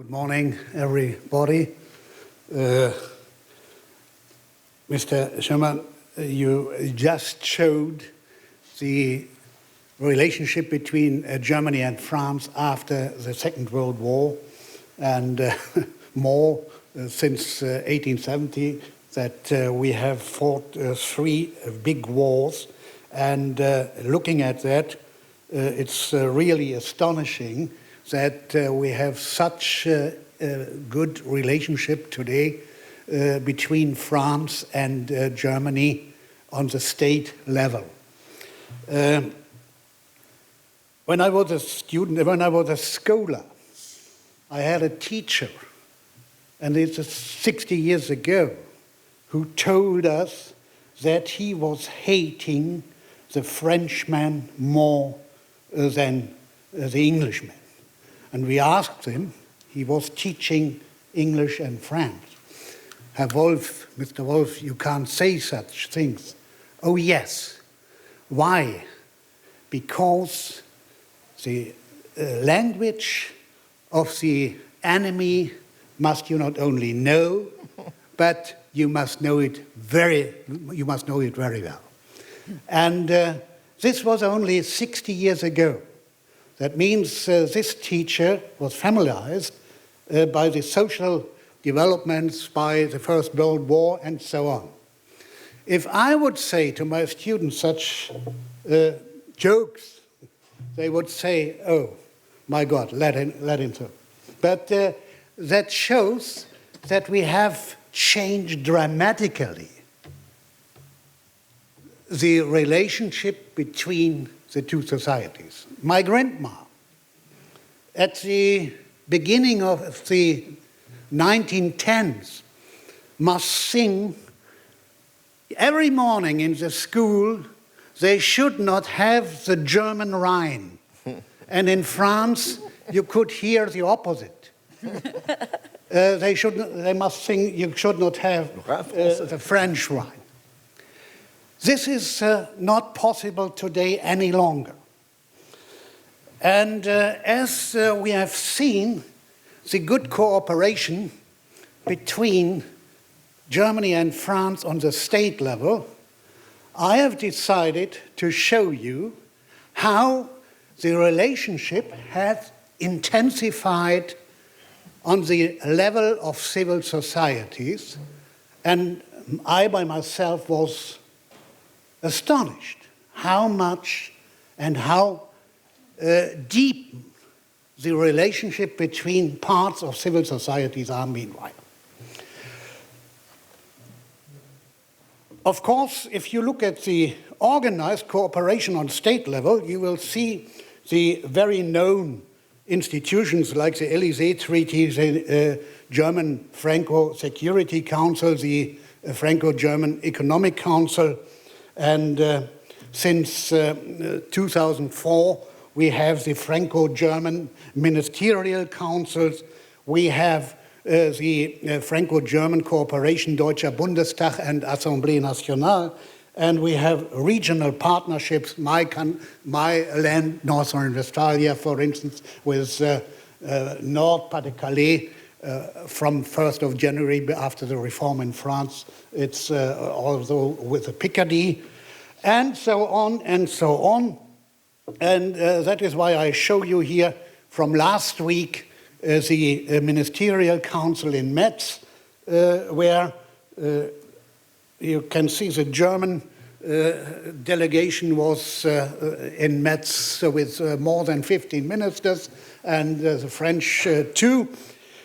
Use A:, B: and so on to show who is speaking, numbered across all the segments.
A: Good morning, everybody. Mr. Schumann, you just showed the relationship between Germany and France after the Second World War, and more since 1870, that we have fought three big wars. And looking at that, it's really astonishing that we have such a good relationship today between France and Germany on the state level. When I was a student, when I was a scholar, I had a teacher, and it's 60 years ago, who told us that he was hating the Frenchman more than the Englishman. And we asked him, he was teaching English and French. Herr Wolf, Mr. Wolf, you can't say such things. Oh yes. Why? Because the language of the enemy must you not only know, but you must know it very well. And this was only 60 years ago. That means this teacher was familiarized by the social developments, by the First World War, and so on. If I would say to my students such jokes, they would say, oh, my God, let him through. But that shows that we have changed dramatically the relationship between the two societies. My grandma, at the beginning of the 1910s, must sing every morning in the school, they should not have the German Rhine. And in France, you could hear the opposite. They must sing, you should not have the French Rhine. This is not possible today any longer. And as we have seen, the good cooperation between Germany and France on the state level, I have decided to show you how the relationship has intensified on the level of civil societies, and I by myself was astonished how much and how deep the relationship between parts of civil societies are meanwhile. Of course, if you look at the organized cooperation on state level, you will see the very known institutions like the Élysée Treaty, the German Franco-Security Council, the Franco-German Economic Council, and since 2004, we have the Franco-German Ministerial Councils, we have the Franco-German Cooperation, Deutscher Bundestag and Assemblée Nationale, and we have regional partnerships, my land, North Rhine-Westphalia, for instance, with Nord-Pas-de-Calais, from 1st of January after the reform in France. It's also with the Picardy, and so on and so on. And that is why I show you here from last week the Ministerial Council in Metz, where you can see the German delegation was in Metz with more than 15 ministers, and the French too.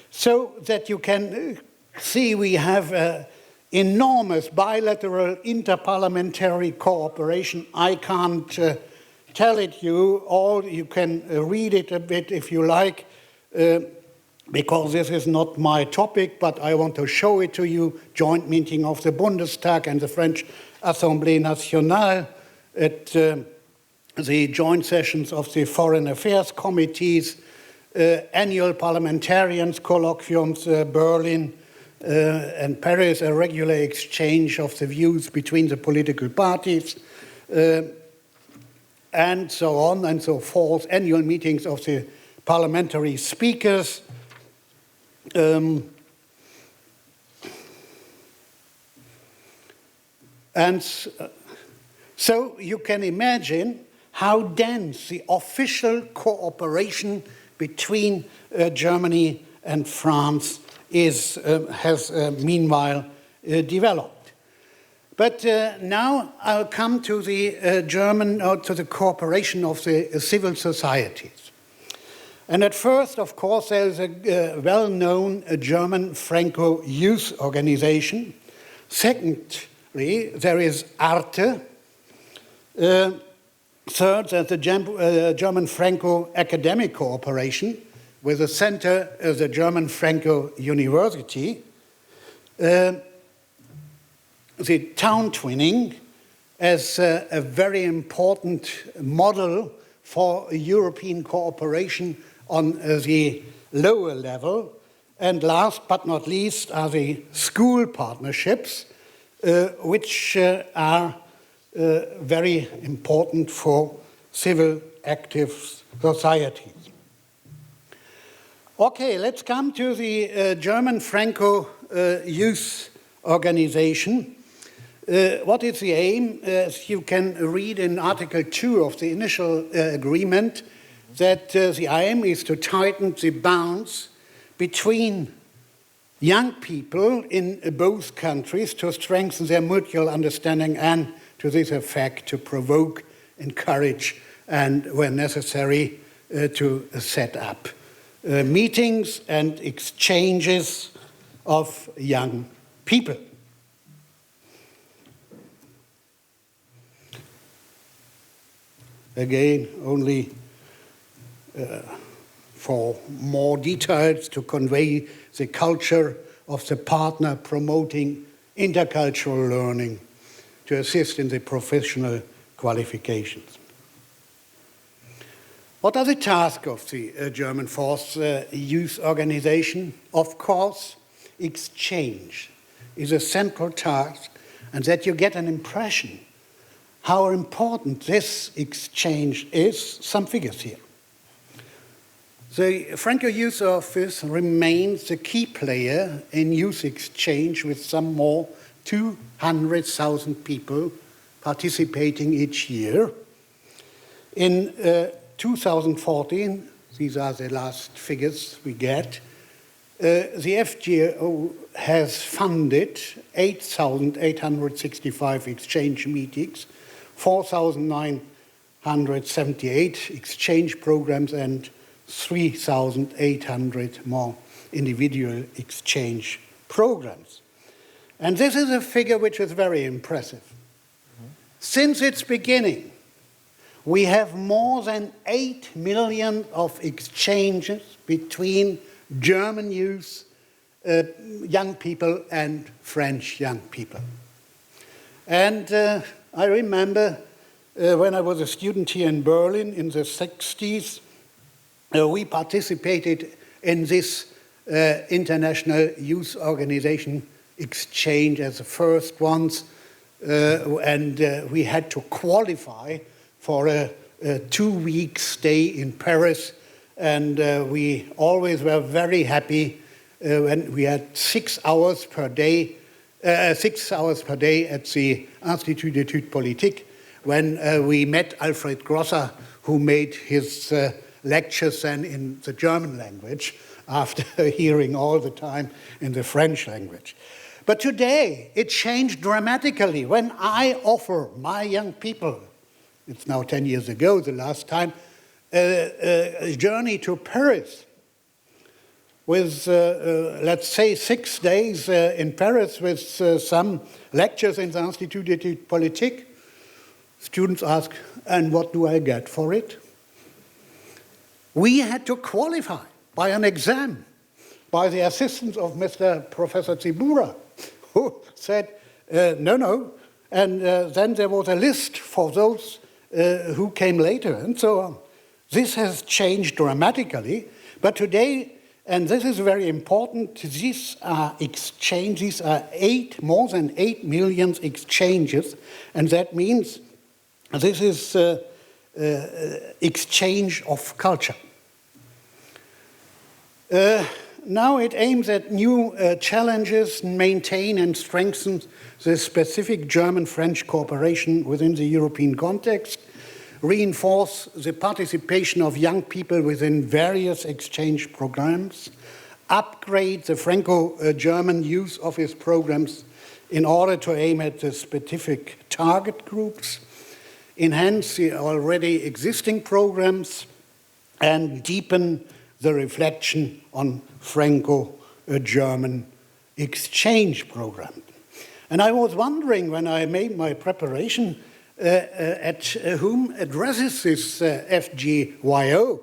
A: So that you can see we have enormous bilateral interparliamentary cooperation. I can't tell it you all. You can read it a bit if you like, because this is not my topic, but I want to show it to you. Joint meeting of the Bundestag and the French Assemblée Nationale, at the joint sessions of the Foreign Affairs Committees, annual parliamentarians colloquiums, Berlin and Paris, a regular exchange of the views between the political parties, and so on and so forth, annual meetings of the parliamentary speakers, So you can imagine how dense the official cooperation between Germany and France has meanwhile developed. But now I'll come to the to the cooperation of the civil societies. And at first, of course, there's a well-known German Franco youth organization. Secondly, there is Arte. Third, there's the German Franco academic cooperation with the center of the German Franco University. The town twinning as a very important model for European cooperation on the lower level. And last but not least are the school partnerships, which are very important for civil active societies. Okay, let's come to the German Franco Youth Organization. What is the aim? As you can read in Article 2 of the initial agreement, that the aim is to tighten the bounds between young people in both countries to strengthen their mutual understanding and, to this effect, to provoke, encourage, and, when necessary, to set up meetings and exchanges of young people. Again, only for more details to convey the culture of the partner promoting intercultural learning to assist in the professional qualifications. What are the tasks of the German Force Youth Organization? Of course, exchange is a central task, and that you get an impression how important this exchange is. Some figures here. The Franco Youth Office remains the key player in youth exchange with some more 200,000 people participating each year. In 2014, these are the last figures we get, the FGO has funded 8,865 exchange meetings, 4,978 exchange programs, and 3,800 more individual exchange programs. And this is a figure which is very impressive. Since its beginning, we have more than 8 million of exchanges between German youth, young people, and French young people. And I remember when I was a student here in Berlin in the 60s, we participated in this international youth organization exchange as the first ones, and we had to qualify for a 2-week stay in Paris, and we always were very happy when we had 6 hours per day at the Institut d'études politiques, when we met Alfred Grosser, who made his lectures then in the German language after hearing all the time in the French language. But today it changed dramatically. When I offer my young people, it's now 10 years ago the last time, a journey to Paris with, let's say, 6 days in Paris with some lectures in the Institut d'études politiques, students ask, and what do I get for it? We had to qualify by an exam by the assistance of Mr. Professor Zibura, who said, no. And then there was a list for those who came later, and so on. This has changed dramatically, but today, and this is very important, these are exchanges, more than 8 million exchanges, and that means this is exchange of culture. Now it aims at new challenges, maintain and strengthen the specific German-French cooperation within the European context, reinforce the participation of young people within various exchange programs, upgrade the Franco-German Youth Office programs in order to aim at the specific target groups, enhance the already existing programs, and deepen the reflection on Franco-German exchange program. And I was wondering when I made my preparation at whom addresses this FGYO.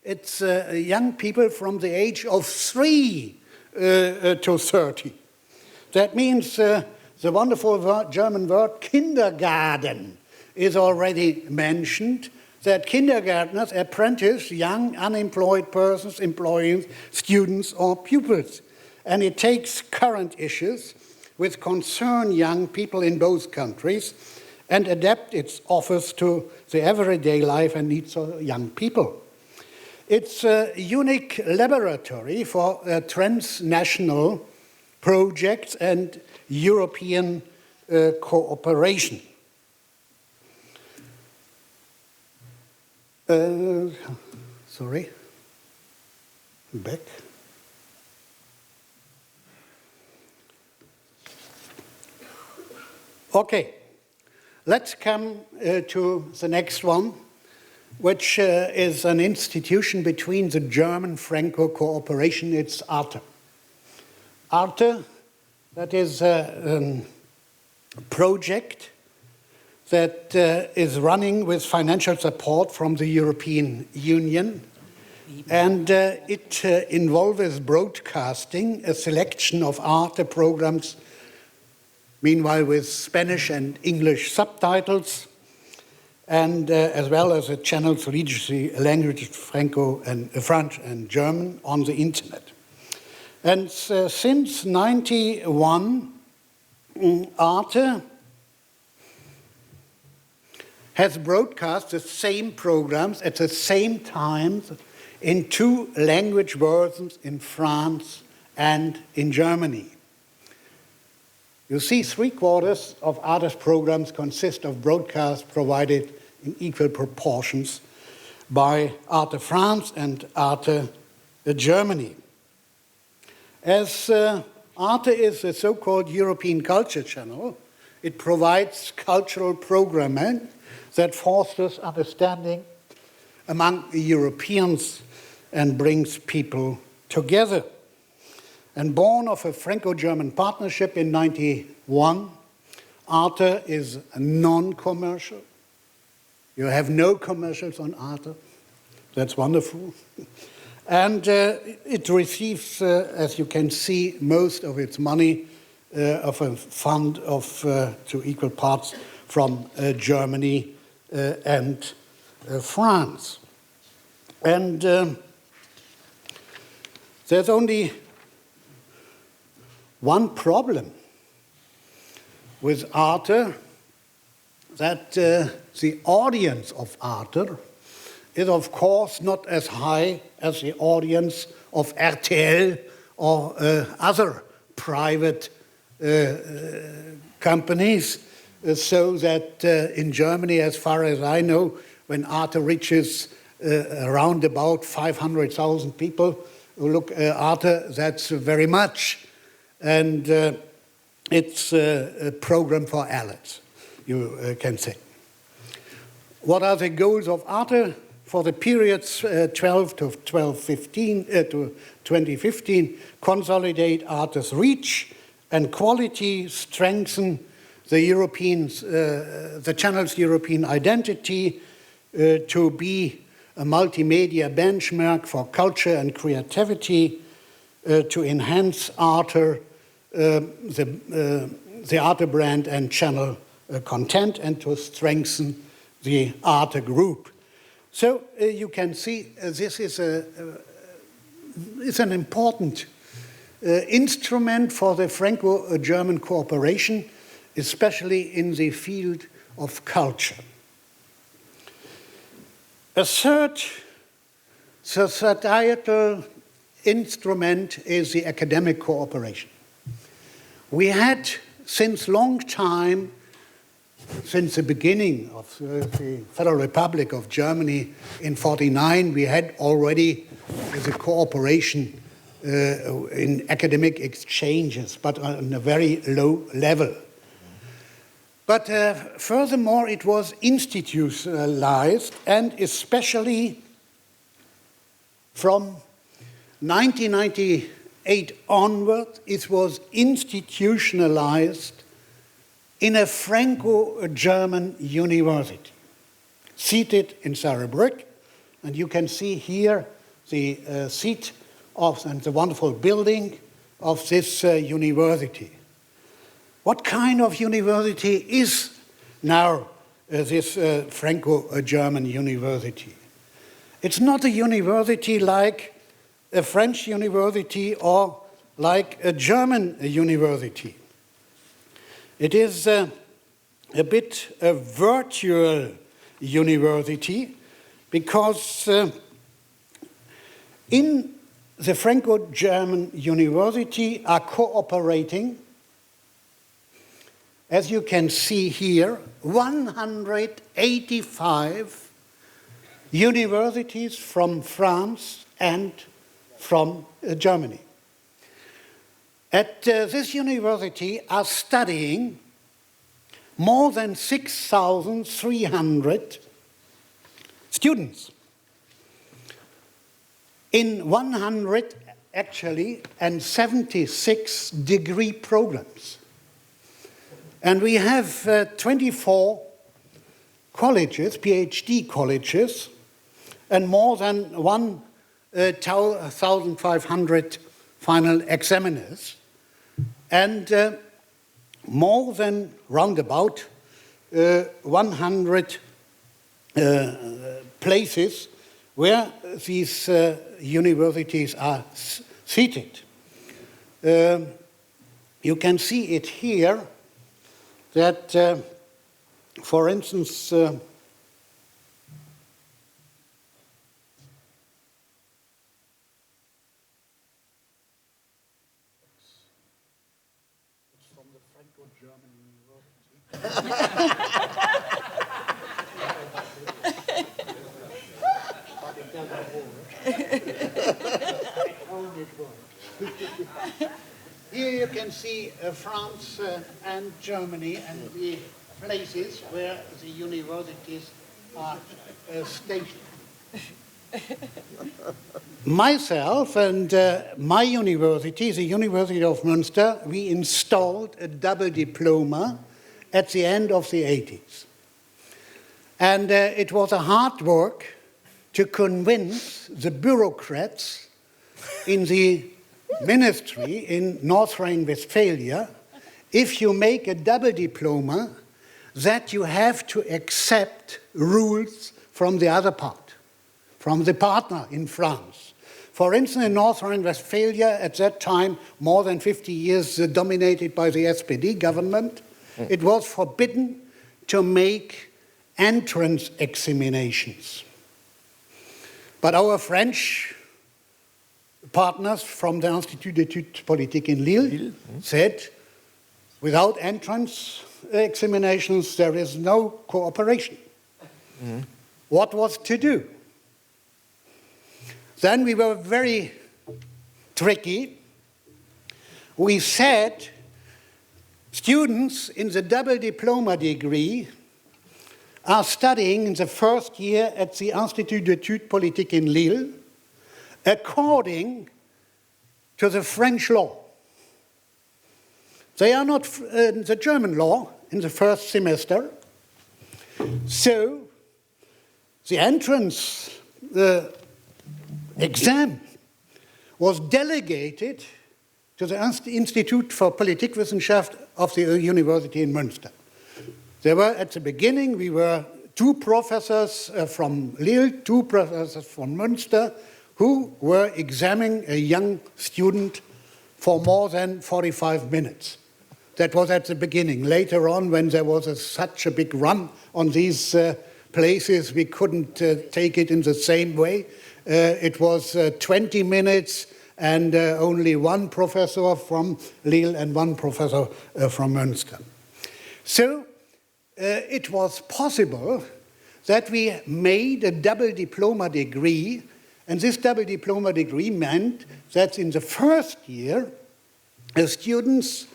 A: It's young people from the age of 3 to 30. That means the wonderful German word Kindergarten is already mentioned, that kindergartners apprentice young unemployed persons, employees, students or pupils. And it takes current issues which concern young people in both countries and adapt its office to the everyday life and needs of young people. It's a unique laboratory for transnational projects and European cooperation. Sorry, back. Okay, let's come to the next one, which is an institution between the German-Franco cooperation. It's ARTE. ARTE, that is a project that is running with financial support from the European Union, and it involves broadcasting a selection of Arte programs, meanwhile with Spanish and English subtitles, and as well as the channels reaching languages French and German on the internet. And since 1991, Arte has broadcast the same programs at the same time in 2 language versions in France and in Germany. You see, 3/4 of Arte's programs consist of broadcasts provided in equal proportions by Arte France and Arte Germany. As Arte is a so-called European culture channel, it provides cultural programming that fosters understanding among Europeans and brings people together. And born of a Franco-German partnership in 1991, Arte is non-commercial. You have no commercials on Arte. That's wonderful. And it receives, as you can see, most of its money of a fund of to equal parts from Germany and France. And there's only one problem with Arte, that the audience of Arte is of course not as high as the audience of RTL or other private companies, so that in Germany, as far as I know, when Arte reaches around about 500,000 people who look at Arte, that's very much. And it's a program for adults, you can say. What are the goals of Arte for the periods 12 to 2015? Consolidate Arte's reach and quality, strengthen the channel's European identity, to be a multimedia benchmark for culture and creativity, to enhance Arte, the Arte brand and channel content, and to strengthen the Arte group. So you can see this is an important instrument for the Franco-German cooperation, especially in the field of culture. A third societal instrument is the academic cooperation. We had, since long time, since the beginning of the Federal Republic of Germany in 1949, we had already the cooperation in academic exchanges, but on a very low level. But furthermore, it was institutionalized, and especially from 1998 onward, it was institutionalized in a Franco-German university, seated in Saarbrück, and you can see here the seat of and the wonderful building of this university. What kind of university is now this Franco-German university? It's not a university like a French university or like a German university. It is a bit a virtual university because in the Franco-German university are cooperating, as you can see here, 185 universities from France and from Germany. At this university are studying more than 6,300 students in 100 actually and 76 degree programs. And we have 24 colleges, PhD colleges, and more than 1,500 final examiners, and more than roundabout 100 places where these universities are seated. You can see it here that, for instance, Franco-German University. Here you can see France and Germany and the places where the universities are stationed. Myself and my university, the University of Münster, we installed a double diploma at the end of the 80s. And it was a hard work to convince the bureaucrats in the ministry in North Rhine-Westphalia, if you make a double diploma, that you have to accept rules from the other part, from the partner in France. For instance, in North Rhine-Westphalia, at that time, more than 50 years dominated by the SPD government, it was forbidden to make entrance examinations. But our French partners from the Institut d'études politiques in Lille said, without entrance examinations, there is no cooperation. What was to do? Then we were very tricky. We said, students in the double diploma degree are studying in the first year at the Institut d'études politiques in Lille according to the French law. They are not the German law in the first semester. So the entrance exam was delegated to the Institut for Politikwissenschaft of the University in Münster. There were, at the beginning, we were 2 professors from Lille, 2 professors from Münster, who were examining a young student for more than 45 minutes. That was at the beginning. Later on, when there was such a big run on these places, we couldn't take it in the same way. It was 20 minutes and only one professor from Lille and one professor from Münster. So it was possible that we made a double diploma degree, and this double diploma degree meant that in the first year, students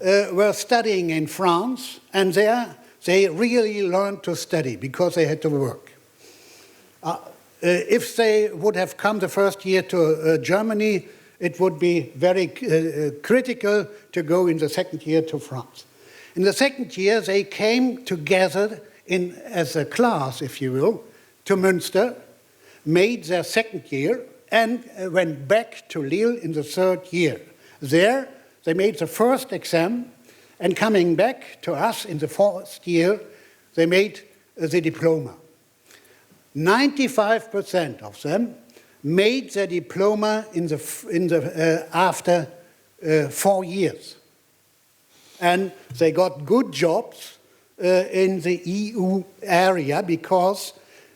A: were studying in France, and there they really learned to study because they had to work. If they would have come the first year to Germany, it would be very critical to go in the second year to France. In the second year, they came together as a class, if you will, to Münster, made their second year, and went back to Lille in the third year. There, they made the first exam, and coming back to us in the fourth year, they made the diploma. 95% of them made their diploma after 4 years. And they got good jobs in the EU area because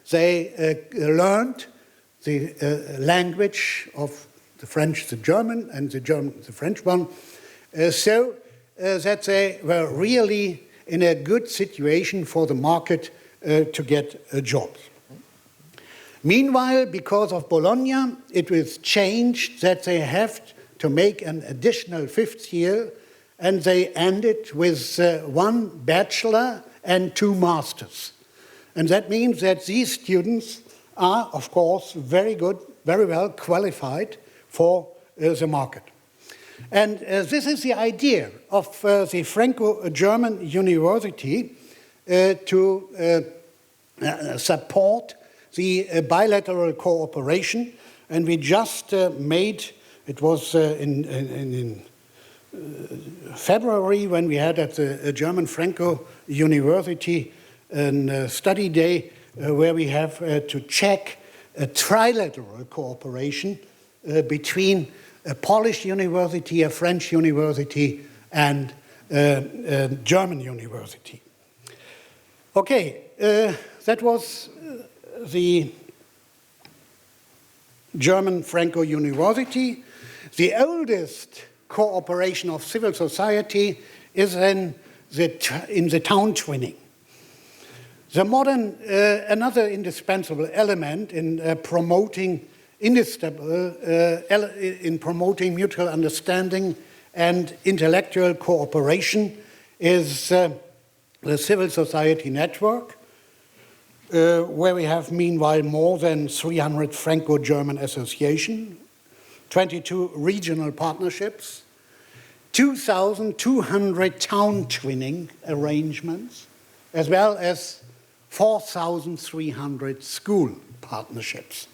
A: they learned the language of the French, the German, and the German, the French one, so that they were really in a good situation for the market to get jobs. Meanwhile, because of Bologna, it was changed that they have to make an additional fifth year, and they ended with 1 bachelor and 2 masters. And that means that these students are, of course, very good, very well qualified for the market. And this is the idea of the Franco-German University to support the bilateral cooperation. And we just made, it was in February when we had at the German Franco University a study day where we have to check a trilateral cooperation between a Polish university, a French university, and a German university. Okay, that was the German Franco University. The oldest cooperation of civil society is in the town twinning. The modern, another indispensable element in promoting promoting mutual understanding and intellectual cooperation is the civil society network, where we have meanwhile more than 300 Franco-German associations, 22 regional partnerships, 2,200 town twinning arrangements, as well as 4,300 school partnerships.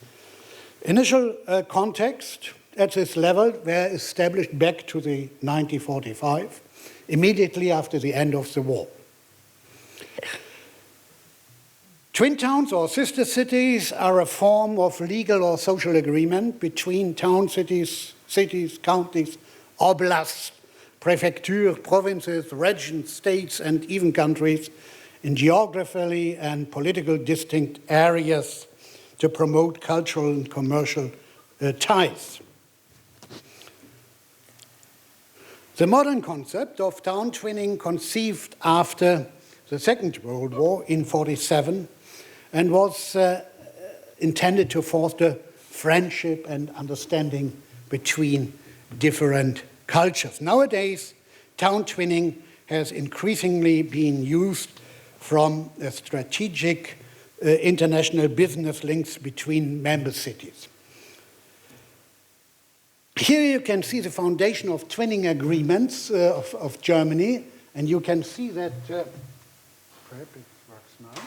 A: Initial context at this level were established back to the 1945, immediately after the end of the war. Twin towns or sister cities are a form of legal or social agreement between town cities, counties, oblasts, prefectures, provinces, regions, states, and even countries in geographically and politically distinct areas to promote cultural and commercial ties. The modern concept of town twinning conceived after the Second World War in 1947 and was intended to foster friendship and understanding between different cultures. Nowadays, town twinning has increasingly been used from a strategic international business links between member cities. Here you can see the foundation of twinning agreements of Germany, and you can see that, perhaps it works now.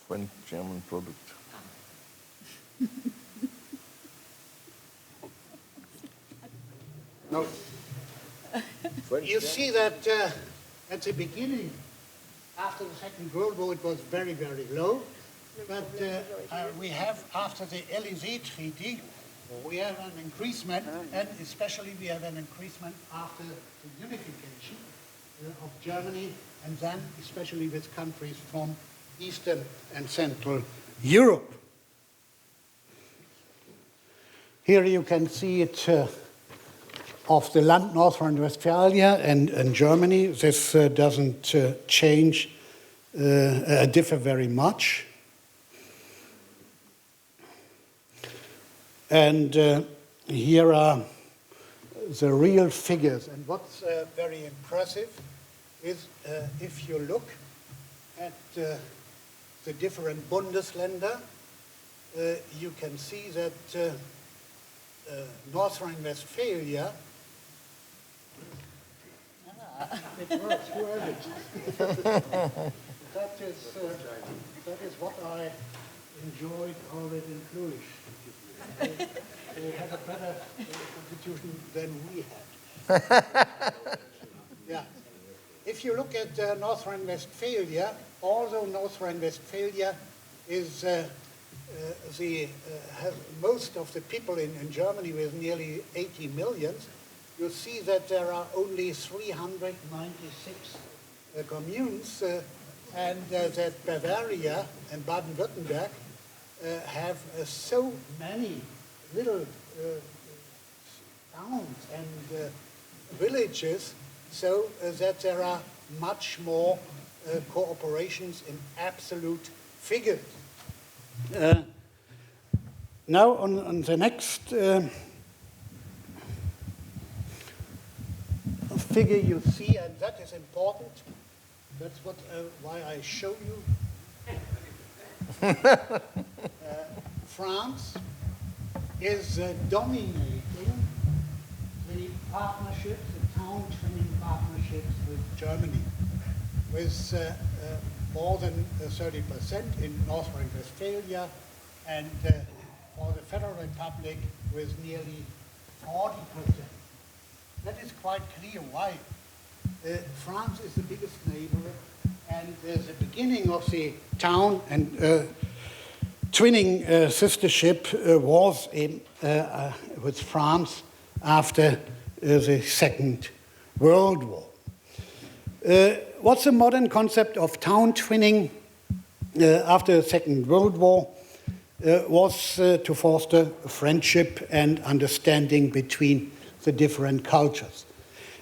B: French-German product.
A: No. You see that at the beginning, after the Second World War, it was very, very low. But we have, after the Élysée Treaty, we have an increasement, and especially we have an increasement after the unification of Germany, and then especially with countries from Eastern and Central Europe. Here you can see it of the Land North Rhine-Westphalia and Germany. This doesn't differ very much. And here are the real figures. And what's very impressive is if you look at the different Bundesländer, you can see that North Rhine-Westphalia, it works, who has it? that is what I enjoyed already in Cluj. They had a better constitution than we had. Yeah. If you look at North Rhine-Westphalia, although North Rhine-Westphalia is most of the people in Germany with nearly 80 million, you see that there are only 396 communes, and that Bavaria and Baden-Württemberg have so many little towns and villages, so that there are much more cooperations in absolute figures. Now on the next figure you see, and that is important, that's why I show you. France is dominating the partnerships, the town twinning partnerships with Germany, with more than 30% in North Rhine-Westphalia, and for the Federal Republic with nearly 40%. That is quite clear why. France is the biggest neighbor, and the beginning of the town and twinning sistership was with France after the Second World War. What's the modern concept of town twinning after the Second World War was to foster friendship and understanding between the different cultures.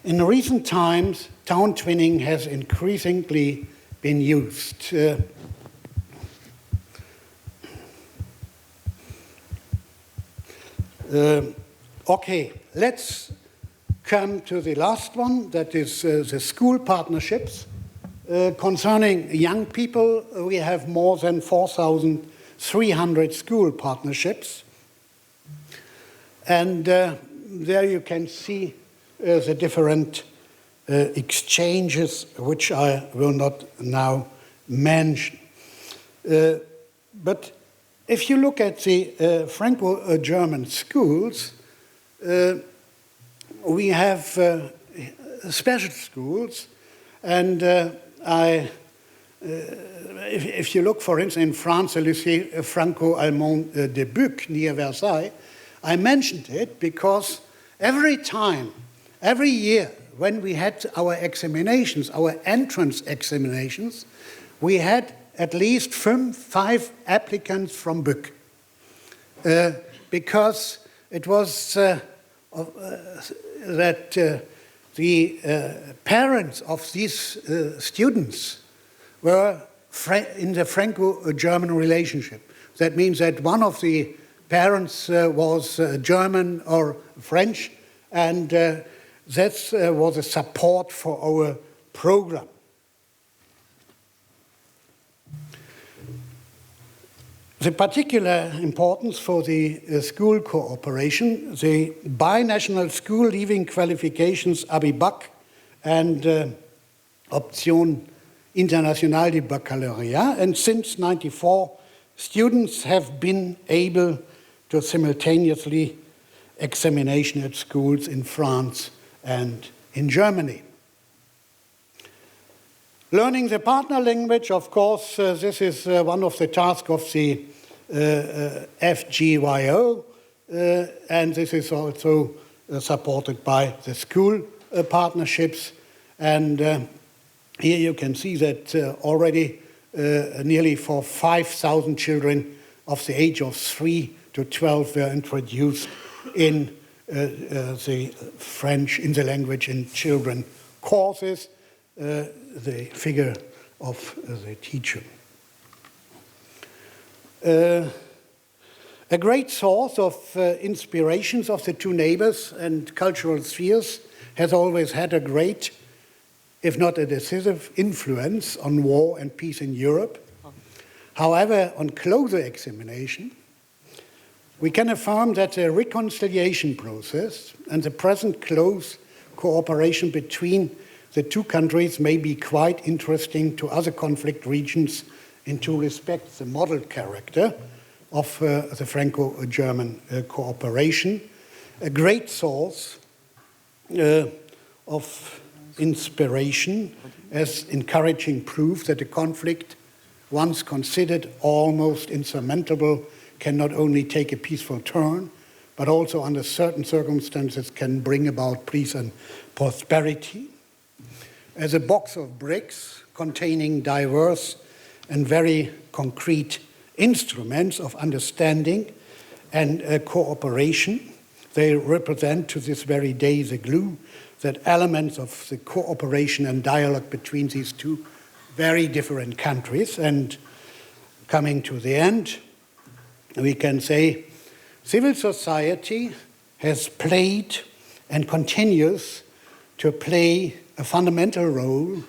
A: In recent times, town twinning has increasingly been used. Okay, let's come to the last one, that is the school partnerships. Concerning young people, we have more than 4,300 school partnerships. And there you can see the different exchanges, which I will not now mention. But if you look at the Franco-German schools, we have special schools, and if you look, for instance, in France, the Lycée Franco-Allemand de Buc near Versailles, I mentioned it because every year, when we had our examinations, our entrance examinations, we had at least 5 applicants from Buc, because it was that the parents of these students were in the Franco-German relationship. That means that one of the parents was German or French, and that was a support for our program. The particular importance for the school cooperation, the binational school leaving qualifications ABI-Bac and Option Internationale du Baccalauréat, and since '94, students have been able to simultaneously examination at schools in France and in Germany. Learning the partner language, of course, this is one of the tasks of the FGYO, and this is also supported by the school partnerships. And here you can see that already nearly for 5,000 children of the age of 3 to 12 were introduced in the French, in the language in children courses, the figure of the teacher. A great source of inspirations of the two neighbors and cultural spheres has always had a great, if not a decisive, influence on war and peace in Europe. However, on closer examination, we can affirm that the reconciliation process and the present close cooperation between the two countries may be quite interesting to other conflict regions in two respects: the model character of the Franco-German cooperation, a great source of inspiration as encouraging proof that a conflict once considered almost insurmountable can not only take a peaceful turn, but also under certain circumstances can bring about peace and prosperity. As a box of bricks containing diverse and very concrete instruments of understanding and cooperation, they represent to this very day the glue that elements of the cooperation and dialogue between these two very different countries. And coming to the end, we can say civil society has played and continues to play a fundamental role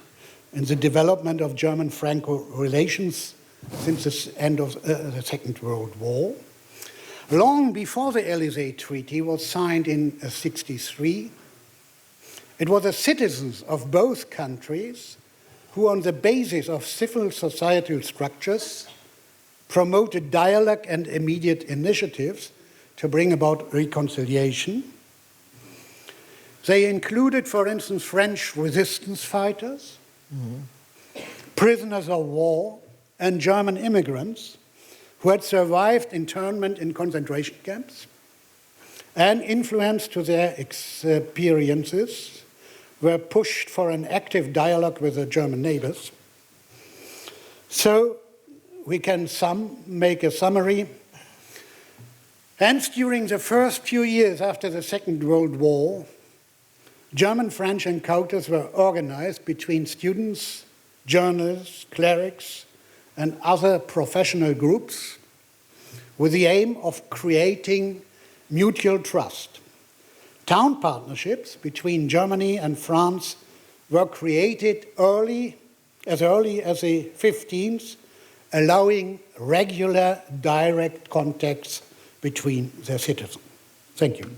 A: in the development of German-Franco relations since the end of the Second World War. Long before the Élysée Treaty was signed in 1963, it was the citizens of both countries who, on the basis of civil societal structures, promoted dialogue and immediate initiatives to bring about reconciliation. They included, for instance, French resistance fighters, prisoners of war, and German immigrants who had survived internment in concentration camps, and influenced to their experiences, were pushed for an active dialogue with their German neighbors. So we can make a summary. Hence, during the first few years after the Second World War, German-French encounters were organized between students, journalists, clerics, and other professional groups with the aim of creating mutual trust. Town partnerships between Germany and France were created as early as the 15th, allowing regular direct contacts between their citizens. Thank you.